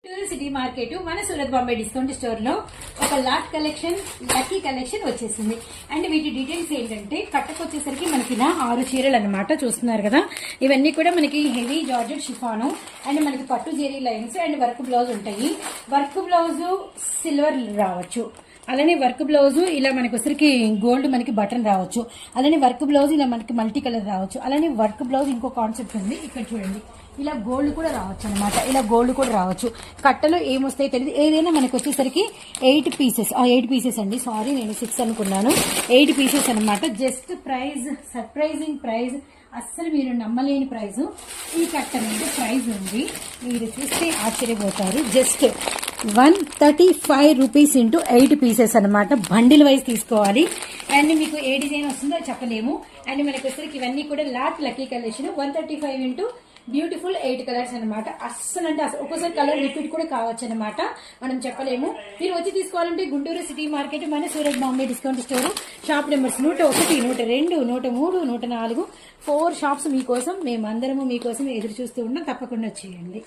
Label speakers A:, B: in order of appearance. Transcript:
A: City market మన Surat Bombay discount store లో ఒక లాట్ కలెక్షన్ లక్కీ కలెక్షన్ వచ్చేసింది. అండ్ వీటి డీటెయిల్స్ ఏంటంటే కట్టకొచ్చేసరికి మనకి ఇలా 6 చీరలు అనమాట చూస్తున్నారు కదా. ఇవన్నీ కూడా మనకి హెవీ జార్జెట్ షిఫాను అండ్ మనకి పట్టు zari lines and work blouse ఉంటాయి. వర్క్ బ్లౌజ్ సిల్వర్ రావచ్చు, అలానే వర్క్ బ్లౌజ్ ఇలా మనకి వచ్చరికి గోల్డ్ మనకి బటన్ రావచ్చు, అలానే వర్క్ బ్లౌజ్ ఇలా మనకి మల్టీ కలర్ రావచ్చు, అలానే వర్క్ బ్లౌజ్ ఇంకో కాన్సెప్ట్ ఉంది ఇక్కడ చూడండి, ఇలా గోల్డ్ కూడా రావచ్చు అనమాట. ఇలా గోల్డ్ కూడా రావచ్చు. కట్టలో ఏమొస్తాయో తెలియదు. ఏదైనా మనకి వచ్చేసరికి 8 పీసెస్ అండి, సారీ నేను 6 అనుకున్నాను. 8 పీసెస్ అనమాట. జస్ట్ ప్రైస్ సర్ప్రైజింగ్ ప్రైస్, అస్సలు మీరు నమ్మలేని ప్రైస్. ఈ కట్ట మీద ప్రైస్ ఉంది, మీరు చూస్తే ఆశ్చర్యపోతారు. జస్ట్ 135 రూపీస్ ఇంటూ 8 పీసెస్ అనమాట. బండిల్ వైజ్ తీసుకోవాలి. అండ్ మీకు ఏ డిజైన్ వస్తుందో చెప్పలేము. అండ్ మనకి వచ్చరికి ఇవన్నీ కూడా lot lucky collection. 135 into beautiful 8 colours అనమాట. అస్సలు అంటే అసలు ఒక్కోసారి కలర్ రిపీట్ కూడా కావచ్చు అనమాట, మనం చెప్పలేము. మీరు వచ్చి తీసుకోవాలంటే గుంటూరు సిటీ మార్కెట్ మన Surat Bombay discount store shop numbers 101, 102, 103, 104 4 shops మీకోసం, మేమందరము మీకోసం ఎదురు చూస్తూ ఉన్నాం. తప్పకుండా వచ్చేయండి.